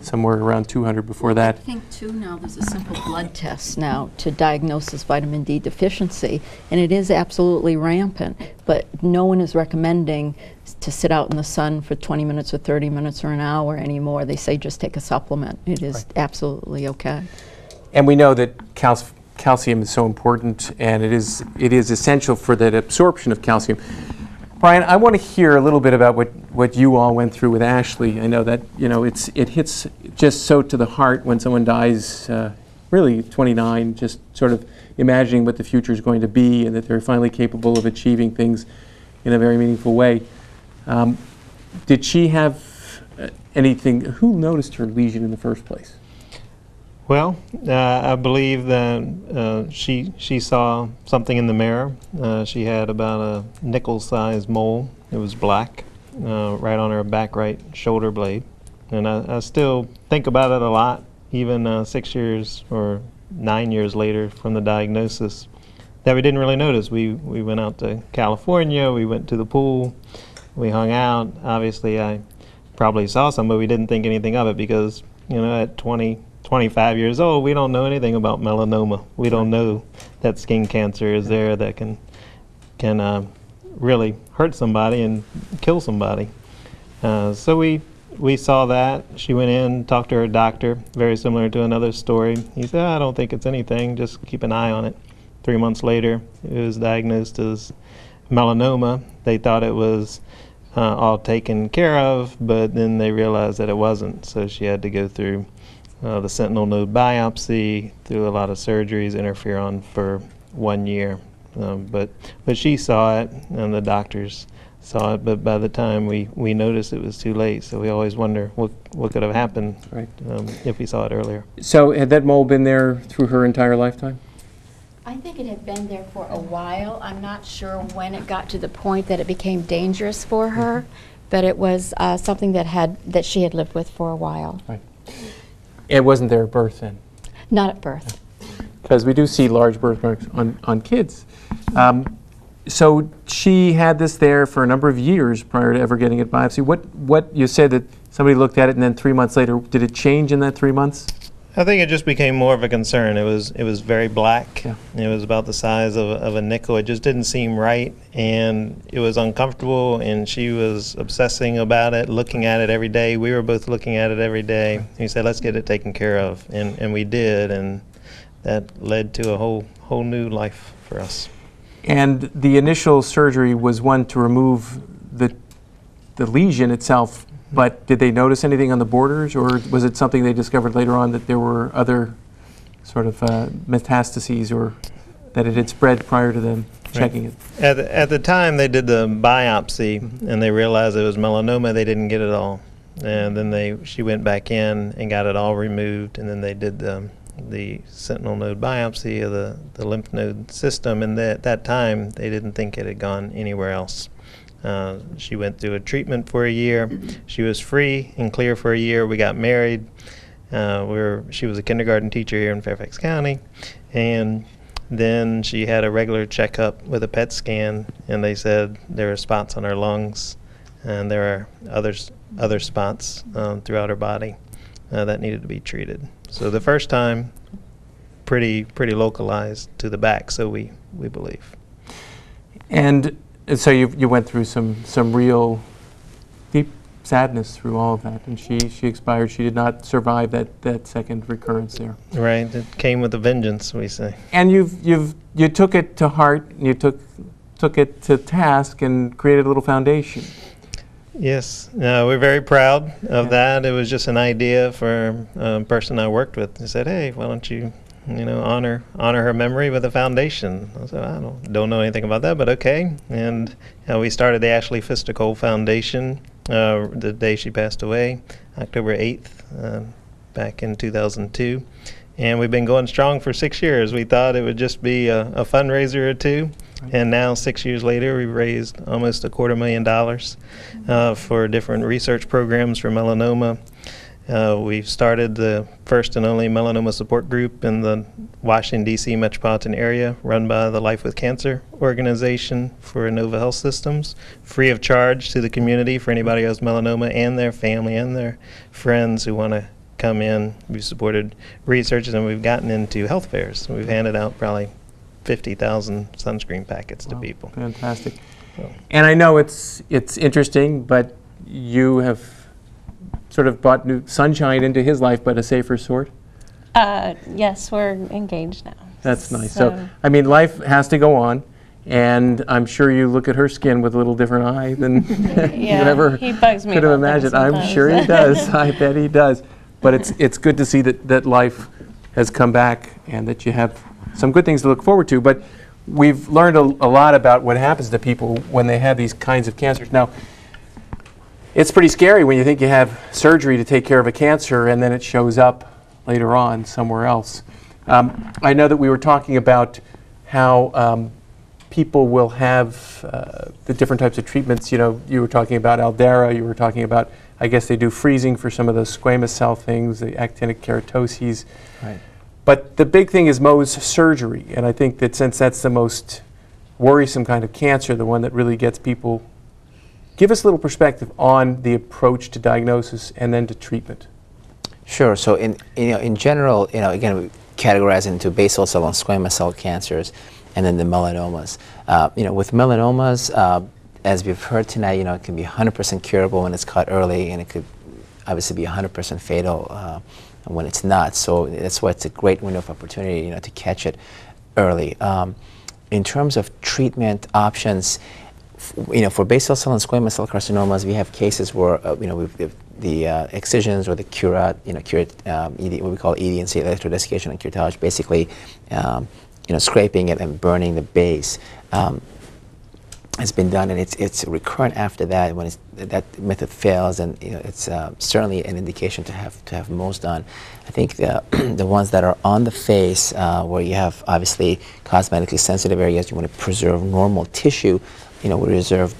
somewhere around 200 before that. I think, too, now there's a simple blood test now to diagnose this vitamin D deficiency, and it is absolutely rampant, but no one is recommending to sit out in the sun for 20 minutes or 30 minutes or an hour anymore. They say just take a supplement. It is absolutely okay. And we know that calcium is so important, and it is essential for that absorption of calcium. Brian, I want to hear a little bit about what you all went through with Ashley. I know that it hits just so to the heart when someone dies, really 29, just sort of imagining what the future is going to be and that they're finally capable of achieving things in a very meaningful way. Did she have anything? Who noticed her lesion in the first place? Well, I believe that she saw something in the mirror. She had about a nickel-sized mole. It was black, right on her back right shoulder blade. And I still think about it a lot, even 6 years or 9 years later from the diagnosis that we didn't really notice. We went out to California, we went to the pool, we hung out. Obviously, I probably saw some, but we didn't think anything of it because, you know, at 25 years old, we don't know anything about melanoma. We don't know that skin cancer is there that can really hurt somebody and kill somebody. So we saw that. She went in, talked to her doctor, very similar to another story. He said, I don't think it's anything, just keep an eye on it. 3 months later, it was diagnosed as melanoma. They thought it was all taken care of, but then they realized that it wasn't. So she had to go through the sentinel node biopsy, through a lot of surgeries, interferon for 1 year. But she saw it, and the doctors saw it, but by the time we noticed, it was too late. So we always wonder what could have happened if we saw it earlier. So had that mole been there through her entire lifetime? I think it had been there for a while. I'm not sure when it got to the point that it became dangerous for her, but it was something that she had lived with for a while. Right. It wasn't there at birth then? Not at birth. Because we do see large birthmarks on kids. So she had this there for a number of years prior to ever getting it biopsy. What you said that somebody looked at it and then 3 months later, did it change in that 3 months? I think it just became more of a concern. It was very black. Yeah. It was about the size of a nickel. It just didn't seem right, and it was uncomfortable, and she was obsessing about it, looking at it every day. We were both looking at it every day. He said, let's get it taken care of, and we did, and that led to a whole new life for us. And the initial surgery was one to remove the lesion itself, but did they notice anything on the borders, or was it something they discovered later on that there were other sort of metastases, or that it had spread prior to them checking it? At the time they did the biopsy and they realized it was melanoma, they didn't get it all. And then she went back in and got it all removed, and then they did the sentinel node biopsy of the lymph node system, and at that time they didn't think it had gone anywhere else. She went through a treatment for a year. She was free and clear for a year. We got married. She was a kindergarten teacher here in Fairfax County, and then she had a regular checkup with a PET scan, and they said there were spots on her lungs, and there are other spots throughout her body that needed to be treated. So the first time, pretty localized to the back, so we believe. And so you went through some real deep sadness through all of that, and she expired. She did not survive that second recurrence there. Right, it came with a vengeance, we say. And you took it to heart, and you took it to task and created a little foundation. Yes, we're very proud of that. It was just an idea for a person I worked with. They said, hey, why don't you honor her memory with a foundation. I said, I don't know anything about that, but okay. And we started the Ashley Fisticole Foundation the day she passed away, October 8th, back in 2002. And we've been going strong for 6 years. We thought it would just be a fundraiser or two. And now, 6 years later, we've raised almost $250,000 for different research programs for melanoma. We've started the first and only melanoma support group in the Washington, D.C. metropolitan area, run by the Life with Cancer organization for Inova Health Systems, free of charge to the community for anybody who has melanoma and their family and their friends who want to come in. We've supported research, and we've gotten into health fairs. We've handed out probably 50,000 sunscreen packets to people. Fantastic. So. And I know it's interesting, but you have sort of brought new sunshine into his life, but a safer sort? Yes, we're engaged now. That's nice. So, I mean, life has to go on, and I'm sure you look at her skin with a little different eye than you ever he bugs me could have imagined. I'm sure he does. I bet he does. But it's good to see that life has come back and that you have some good things to look forward to. But we've learned a lot about what happens to people when they have these kinds of cancers. Now, it's pretty scary when you think you have surgery to take care of a cancer and then it shows up later on somewhere else. I know that we were talking about how people will have the different types of treatments. You know, you were talking about Aldera, you were talking about, I guess they do freezing for some of the squamous cell things, the actinic keratoses. Right. But the big thing is Mohs surgery, and I think that since that's the most worrisome kind of cancer, the one that really gets people, give us a little perspective on the approach to diagnosis and then to treatment. Sure. So in general, again, we categorize it into basal cell and squamous cell cancers, and then the melanomas. With melanomas, as we've heard tonight, it can be 100% curable when it's caught early, and it could obviously be 100% fatal when it's not. So that's why it's a great window of opportunity, to catch it early. In terms of treatment options, for basal cell and squamous cell carcinomas, we have cases where the excisions or the curate, what we call ED&C, electrodesiccation and curettage, basically, scraping it and burning the base. Has been done, and it's recurrent after that when that method fails, and it's certainly an indication to have Mohs done. I think the ones that are on the face, where you have obviously cosmetically sensitive areas, you want to preserve normal tissue. We reserve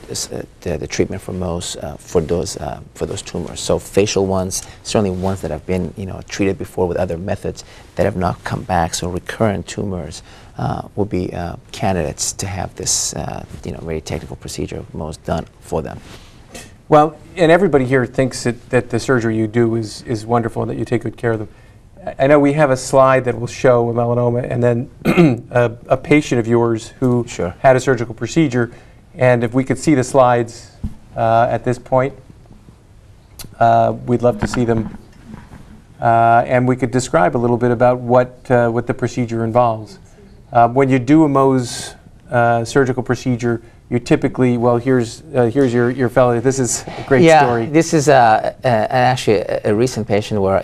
the treatment for Mohs for those tumors. So facial ones, certainly ones that have been treated before with other methods that have not come back. So recurrent tumors will be candidates to have this very technical procedure of Mohs done for them. Well, and everybody here thinks that the surgery you do is wonderful and that you take good care of them. I know we have a slide that will show a melanoma and then a patient of yours who had a surgical procedure. And if we could see the slides at this point, we'd love to see them. And we could describe a little bit about what the procedure involves. When you do a Mohs surgical procedure, you typically, well, here's your fellow. This is a great story. Yeah, this is actually a recent patient where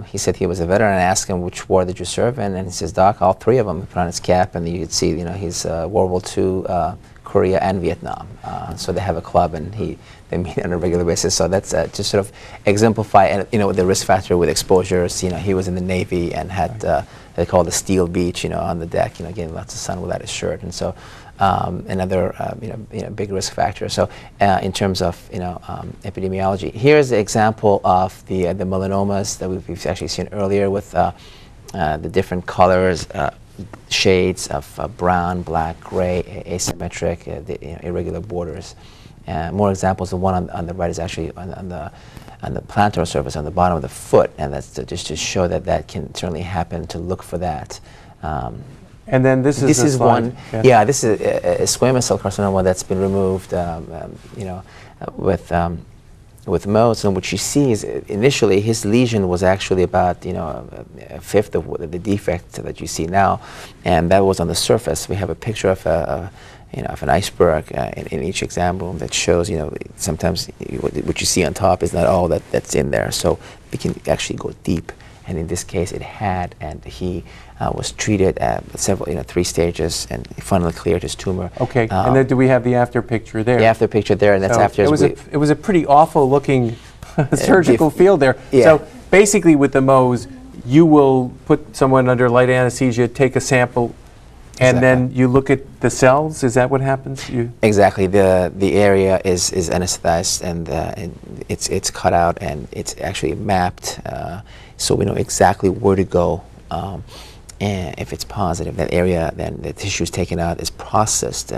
he said he was a veteran. I asked him which war did you serve in, and he says, "Doc, all three of them." He put on his cap, and you could see, he's World War II. Korea and Vietnam, so they have a club, and they meet on a regular basis. So that's just sort of exemplify, and the risk factor with exposures. He was in the Navy and had they call it the steel beach, on the deck, getting lots of sun without his shirt, and so another big risk factor. So in terms of epidemiology, here's the example of the melanomas that we've actually seen earlier with the different colors. Shades of brown, black, gray, asymmetric, irregular borders. More examples. The one on the right is actually on the plantar surface on the bottom of the foot, and that's just to show that can certainly happen. To look for that. And then this is one. Yeah, this is a squamous cell carcinoma that's been removed. With Mohs, and what you see is initially his lesion was actually about a fifth of the defect that you see now, and that was on the surface. We have a picture of of an iceberg in each exam room that shows sometimes what you see on top is not all that's in there, so we can actually go deep. And in this case, it had, and he was treated at several, 3 stages, and finally cleared his tumor. Okay, and then do we have the after picture there? The after picture there, and that's so after. It was a pretty awful looking surgical field there. Yeah. So basically, with the Mohs, you will put someone under light anesthesia, take a sample, and then you look at the cells. Is that what happens? Exactly. The area is anesthetized, and it's cut out, and it's actually mapped. So we know exactly where to go, and if it's positive, that area, then the tissue is taken out, is processed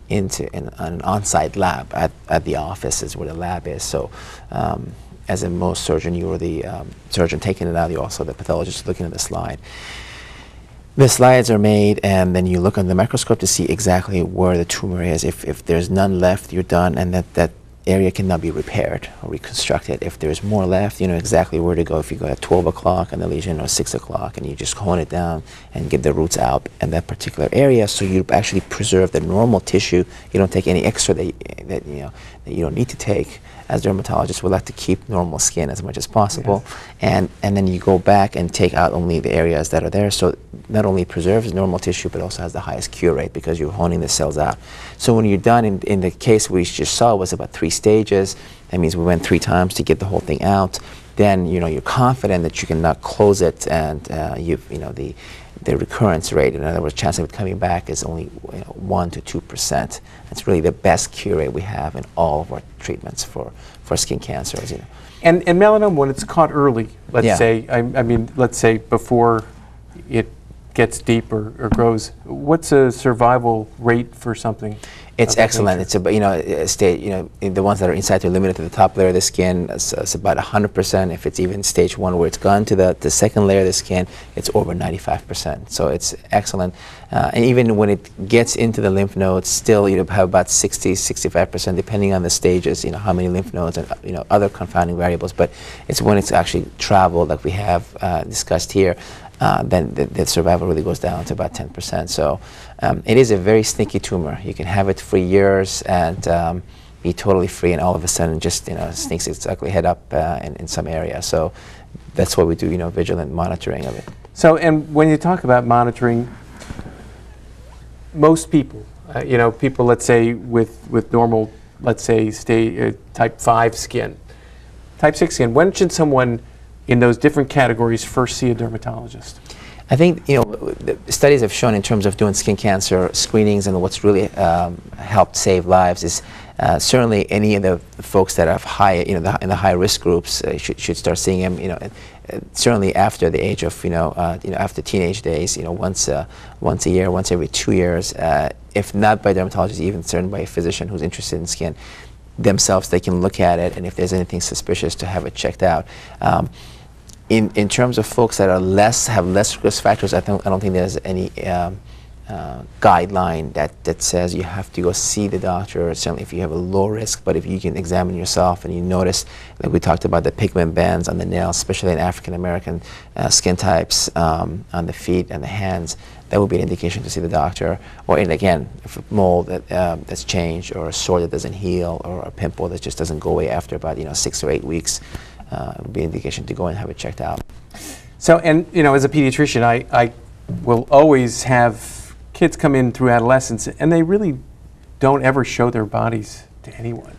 into an on-site lab at the office is where the lab is. So as a Mohs surgeon, you are the surgeon taking it out, you're also the pathologist looking at the slide. The slides are made, and then you look under the microscope to see exactly where the tumor is. If there's none left, you're done, and that area cannot be repaired or reconstructed. If there's more left, you know exactly where to go. If you go at 12 o'clock on the lesion or 6 o'clock, and you just hone it down and get the roots out in that particular area, so you actually preserve the normal tissue. You don't take any extra that you don't need to take. As dermatologists, we like to keep normal skin as much as possible, yes. and then you go back and take out only the areas that are there. So not only preserves normal tissue, but also has the highest cure rate because you're honing the cells out. So when you're done, in the case we just saw was about 3 stages. That means we went 3 times to get the whole thing out. Then you're confident that you can now close it, and the recurrence rate, in other words, chance of it coming back, is only 1 to 2%. It's really the best cure rate we have in all of our treatments for skin cancers. And melanoma, when it's caught early, let's say, I mean, let's say before it gets deep or grows. What's a survival rate for something? It's excellent. It's about, the ones that are inside are limited to the top layer of the skin. It's about 100%. If it's even stage 1 where it's gone to the second layer of the skin, it's over 95%. So it's excellent. And even when it gets into the lymph nodes, still you have about 60-65% depending on the stages, how many lymph nodes and other confounding variables. But it's when it's actually traveled, like we have discussed here, then the survival really goes down to about 10%. So it is a very sneaky tumor. You can have it for years and be totally free, and all of a sudden just sneaks its ugly head up in some area. So that's why we do vigilant monitoring of it. So, and when you talk about monitoring, most people, people, let's say with normal, let's say type 5 skin, type 6 skin, when should someone in those different categories first see a dermatologist? I think the studies have shown in terms of doing skin cancer screenings, and what's really helped save lives is certainly any of the folks that have high, in the high risk groups should start seeing them. Certainly after the age of after teenage days, once a year, once every 2 years, if not by dermatologists, even certainly by a physician who's interested in skin themselves, they can look at it, and if there's anything suspicious, to have it checked out. In terms of folks that are have less risk factors, I don't think there's any guideline that says you have to go see the doctor, certainly if you have a low risk. But if you can examine yourself and you notice, like we talked about, the pigment bands on the nails, especially in African American skin types, on the feet and the hands, that would be an indication to see the doctor. Or, and again, if a mole that's changed, or a sore that doesn't heal, or a pimple that just doesn't go away after about 6 or 8 weeks, it would be an indication to go and have it checked out. So, and as a pediatrician, I will always have kids come in through adolescence, and they really don't ever show their bodies to anyone.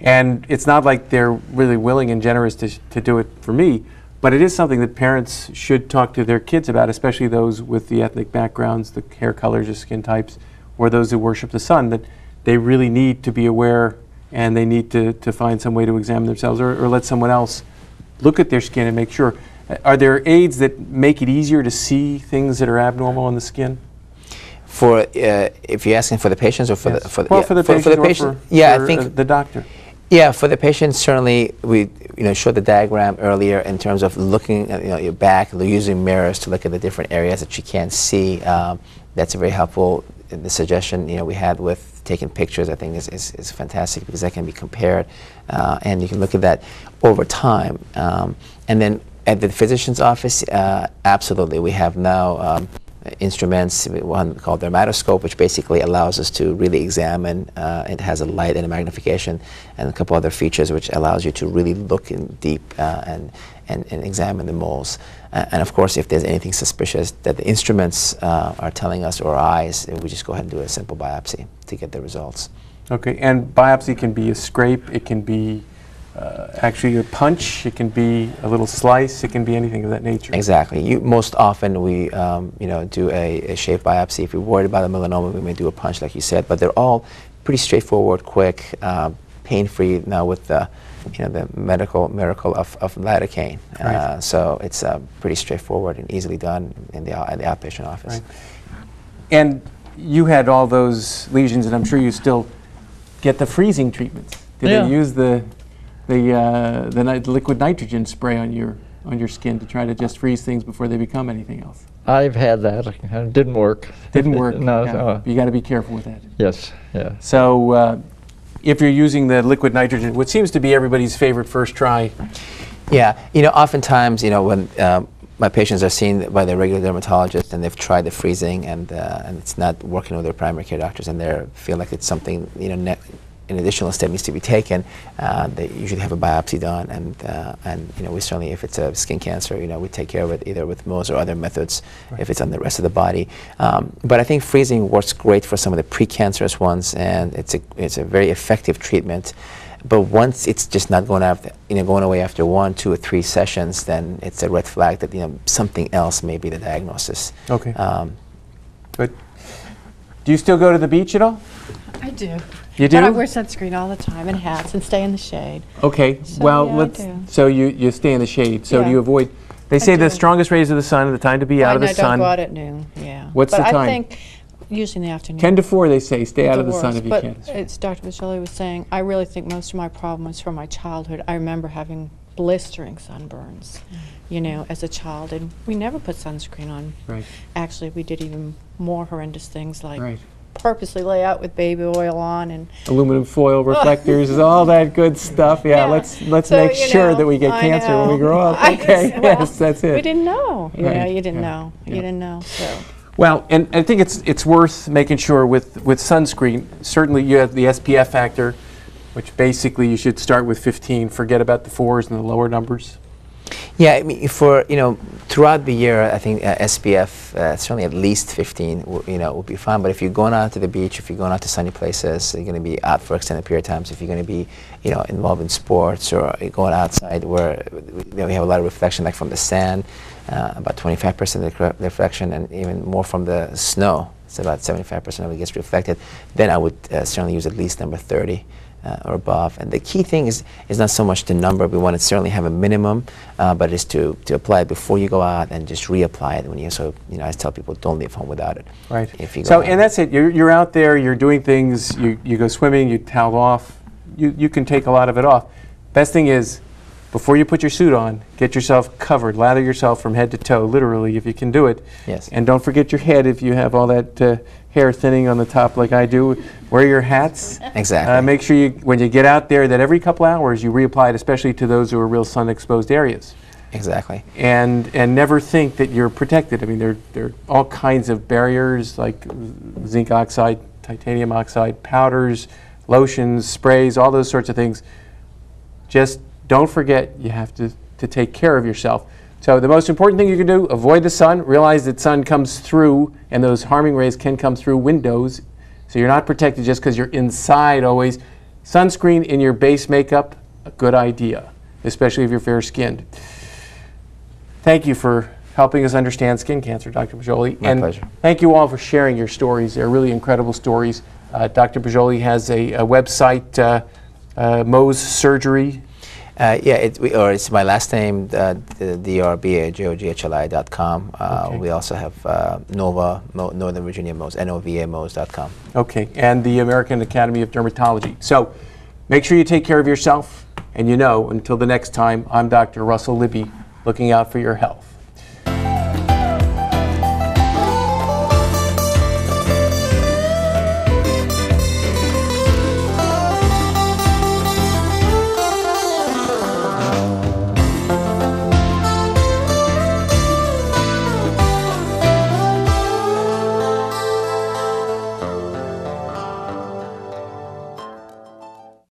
And it's not like they're really willing and generous to do it for me, but it is something that parents should talk to their kids about, especially those with the ethnic backgrounds, the hair colors or skin types, or those who worship the sun, that they really need to be aware, and they need to find some way to examine themselves, or let someone else look at their skin and make sure. Are there aids that make it easier to see things that are abnormal on the skin? For if you're asking for the patients or for Yes. the patient, I think the doctor. Yeah, for the patient, certainly we showed the diagram earlier in terms of looking at your back, using mirrors to look at the different areas that you can't see. That's very helpful. The suggestion we had with taking pictures, I think is fantastic, because that can be compared, and you can look at that over time. And then at the physician's office, absolutely, we have now instruments, one called dermatoscope, which basically allows us to really examine. It has a light and a magnification and a couple other features which allows you to really look in deep and examine the moles. And of course, if there's anything suspicious that the instruments are telling us, or our eyes, we just go ahead and do a simple biopsy to get the results. Okay, and biopsy can be a scrape, it can be actually a punch, it can be a little slice, it can be anything of that nature. Exactly. Most often we do a shave biopsy. If you're worried about a melanoma, we may do a punch, like you said, but they're all pretty straightforward, quick, pain-free now with the medical miracle of lidocaine. Right. So it's pretty straightforward and easily done in the outpatient office. Right. And you had all those lesions, and I'm sure you still get the freezing treatments. Did they use the liquid nitrogen spray on your skin to try to just freeze things before they become anything else? I've had that. It didn't work. Didn't work. No. Yeah. You got to be careful with that. Yes. Yeah. So if you're using the liquid nitrogen, what seems to be everybody's favorite first try. Yeah. Oftentimes, when my patients are seen by their regular dermatologist and they've tried the freezing and it's not working with their primary care doctors, and they feel like it's something an additional step needs to be taken, they usually have a biopsy done, and we certainly, if it's a skin cancer, we take care of it either with Mohs or other methods, right, if it's on the rest of the body. But I think freezing works great for some of the precancerous ones, and it's a very effective treatment. But once it's just not going away after 1, 2, or 3 sessions, then it's a red flag that something else may be the diagnosis. Okay. Good. Do you still go to the beach at all? I do. You do? But I wear sunscreen all the time and hats and stay in the shade. Okay. So, well, yeah, let's. So you stay in the shade. So do you avoid? They say the do. strongest rays of the sun, the time to be out of the I sun. don't go out at noon, yeah. What's but the time? I think usually in the afternoon. 10 to 4, they say, stay out of the worst. sun if you But can. it's Dr. Vigili was saying, I really think most of my problem was from my childhood. I remember having blistering sunburns, you know, as a child, and we never put sunscreen on. Right. Actually, we did even more horrendous things like Right. purposely lay out with baby oil on and Aluminum foil, reflectors, all that good stuff. Yeah, let's So, make you sure know, that we get I cancer when we know. grow up. I- Okay, well, yes, that's it. We didn't know. Yeah, Right, you didn't yeah, know. yeah. You didn't know. So. Well, and I think it's worth making sure with sunscreen, certainly you have the SPF factor, which basically you should start with 15, forget about the 4s and the lower numbers. Yeah, I mean, for, you know, throughout the year, I think SPF, certainly at least 15, would be fine. But if you're going out to the beach, if you're going out to sunny places, you're going to be out for extended period of times. If you're going to be, you know, involved in sports or going outside where we have a lot of reflection, like from the sand, about 25% reflection, and even more from the snow. It's about 75% of it gets reflected. Then I would certainly use at least number 30. Or above. And the key thing is not so much the number. We want to certainly have a minimum, but it's to apply it before you go out and just reapply it when you. So, you know, I tell people don't leave home without it. Right. If you go So, out. and that's it. You're out there, you're doing things, you go swimming, you towel off, you can take a lot of it off. Best thing is, before you put your suit on, get yourself covered, lather yourself from head to toe, literally, if you can do it. Yes. And don't forget your head if you have all that hair thinning on the top like I do. Wear your hats. Exactly. Make sure you, when you get out there, that every couple hours you reapply it, especially to those who are real sun-exposed areas. Exactly. And never think that you're protected. I mean, there are all kinds of barriers like zinc oxide, titanium oxide, powders, lotions, sprays, all those sorts of things. Just don't forget you have to take care of yourself. So the most important thing you can do, avoid the sun. Realize that sun comes through, and those harming rays can come through windows. So you're not protected just because you're inside always. Sunscreen in your base makeup, a good idea, especially if you're fair-skinned. Thank you for helping us understand skin cancer, Dr. Vigili. My pleasure. Thank you all for sharing your stories. They're really incredible stories. Dr. Vigili has a website, Mohs Surgery. It's my last name, drbagogli.com. Okay. We also have Nova, Northern Virginia Mohs, NOVA-Mohs.com. Okay, and the American Academy of Dermatology. So make sure you take care of yourself, and until the next time, I'm Dr. Russel Libby, looking out for your health.